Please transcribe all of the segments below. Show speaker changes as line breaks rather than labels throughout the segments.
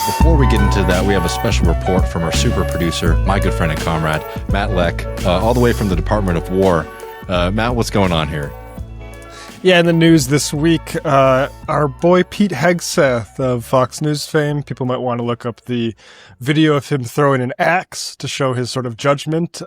But before we get into that, we have a special report from our super producer, my good friend and comrade, Matt Leck, all the way from the Department of War. Matt, what's going on here?
Yeah, in the news this week, our boy Pete Hegseth of Fox News fame, people might want to look up the video of him throwing an axe to show his sort of judgment,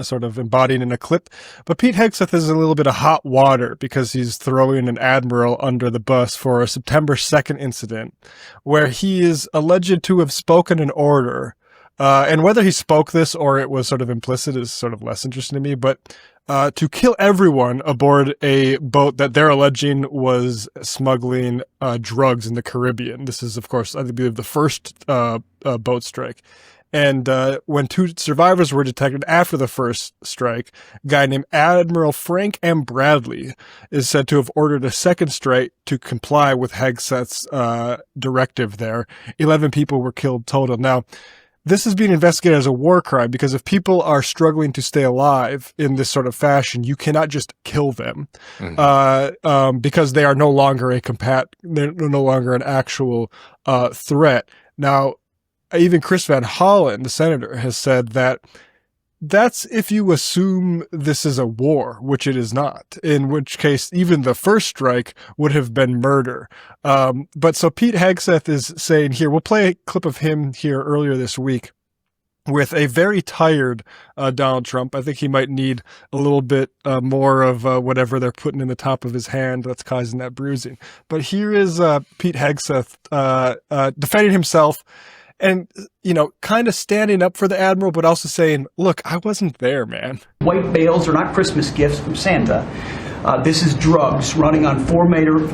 sort of embodied in a clip. But Pete Hegseth is a little bit of hot water because he's throwing an admiral under the bus for a September 2nd incident where he is alleged to have spoken an order. And whether he spoke this or it was sort of implicit is sort of less interesting to me, but to kill everyone aboard a boat that they're alleging was smuggling drugs in the Caribbean. This is, of course, I believe the first boat strike. And when two survivors were detected after the first strike, a guy named Admiral Frank M. Bradley is said to have ordered a second strike to comply with Hegseth's directive there. 11 people were killed total. Now, this is being investigated as a war crime because if people are struggling to stay alive in this sort of fashion, you cannot just kill them because they are no longer they're no longer an actual threat. Now, even Chris Van Hollen, the senator, has said that that's if you assume this is a war, which it is not, in which case even the first strike would have been murder. But so Pete Hegseth is saying here, we'll play a clip of him here earlier this week with a very tired Donald Trump. I think he might need a little bit more of whatever they're putting in the top of his hand that's causing that bruising. But here is Pete Hegseth defending himself. And, you know, kind of standing up for the admiral, but also saying, look, I wasn't there, man.
White bales are not Christmas gifts from Santa. This is drugs running on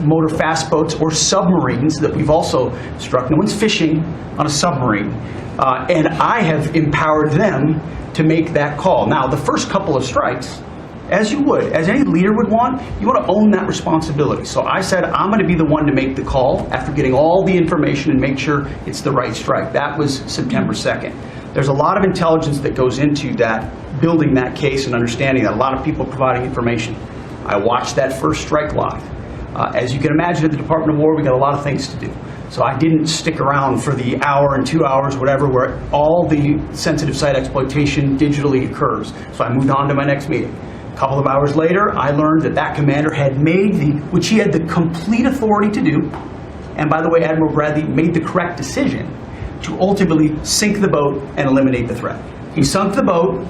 motor fast boats or submarines that we've also struck. No one's fishing on a submarine. And I have empowered them to make that call. Now, the first couple of strikes, as you would, as any leader would want, you want to own that responsibility. So I said, I'm going to be the one to make the call after getting all the information and make sure it's the right strike. That was September 2nd. There's a lot of intelligence that goes into that, building that case and understanding that. A lot of people providing information. I watched that first strike live. As you can imagine, at the Department of War, we got a lot of things to do. So I didn't stick around for the hour and 2 hours, whatever, where all the sensitive site exploitation digitally occurs. So I moved on to my next meeting. A couple of hours later, I learned that that commander had made which he had the complete authority to do, and by the way, Admiral Bradley made the correct decision to ultimately sink the boat and eliminate the threat. He sunk the boat,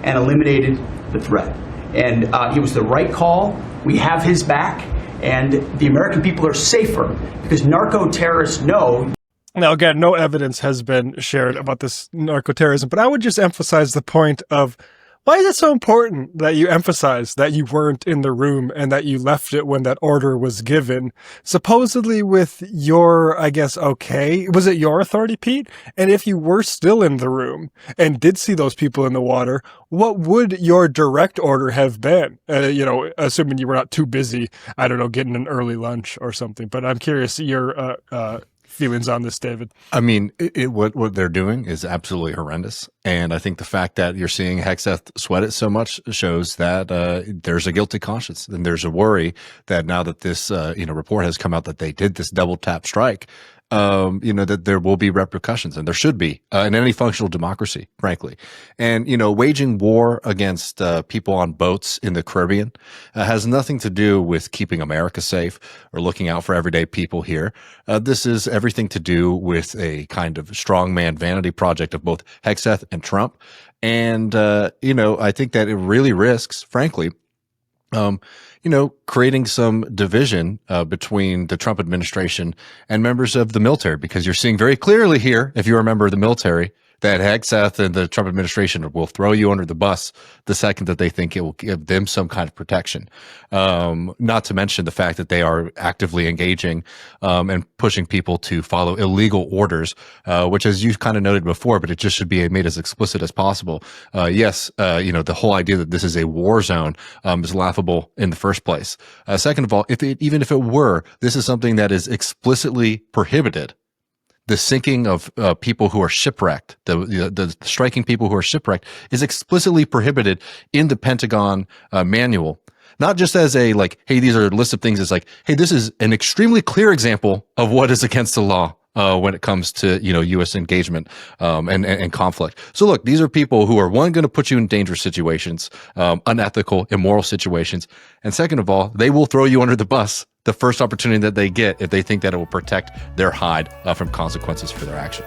and eliminated the threat. And it was the right call. We have his back, and the American people are safer because narco-terrorists know.
Now, again, no evidence has been shared about this narco-terrorism, but I would just emphasize the point of why is it so important that you emphasize that you weren't in the room and that you left it when that order was given? Supposedly with your, I guess, okay, was it your authority, Pete? And if you were still in the room and did see those people in the water, what would your direct order have been? You know, assuming you were not too busy, I don't know, getting an early lunch or something. But I'm curious your feelings on this, David.
I mean, what they're doing is absolutely horrendous. And I think the fact that you're seeing Hegseth sweat it so much shows that there's a guilty conscience. And there's a worry that now that this report has come out that they did this double tap strike, that there will be repercussions, and there should be in any functional democracy, frankly. And, waging war against people on boats in the Caribbean has nothing to do with keeping America safe or looking out for everyday people here. This is everything to do with a kind of strongman vanity project of both Hegseth and Trump. And, I think that it really risks, frankly, creating some division between the Trump administration and members of the military, because you're seeing very clearly here, if you're a member of the military, that Hegseth and the Trump administration will throw you under the bus the second that they think it will give them some kind of protection. Not to mention the fact that they are actively engaging and pushing people to follow illegal orders, which, as you kind of noted before, but it just should be made as explicit as possible. Yes, the whole idea that this is a war zone is laughable in the first place. Second of all, even if it were, this is something that is explicitly prohibited. The sinking of people who are shipwrecked, the striking people who are shipwrecked, is explicitly prohibited in the Pentagon manual not just as a like, hey, these are a list of things. It's like, hey, this is an extremely clear example of what is against the law. When it comes to, U.S. engagement and conflict. So look, these are people who are, one, going to put you in dangerous situations, unethical, immoral situations. And second of all, they will throw you under the bus the first opportunity that they get if they think that it will protect their hide from consequences for their action.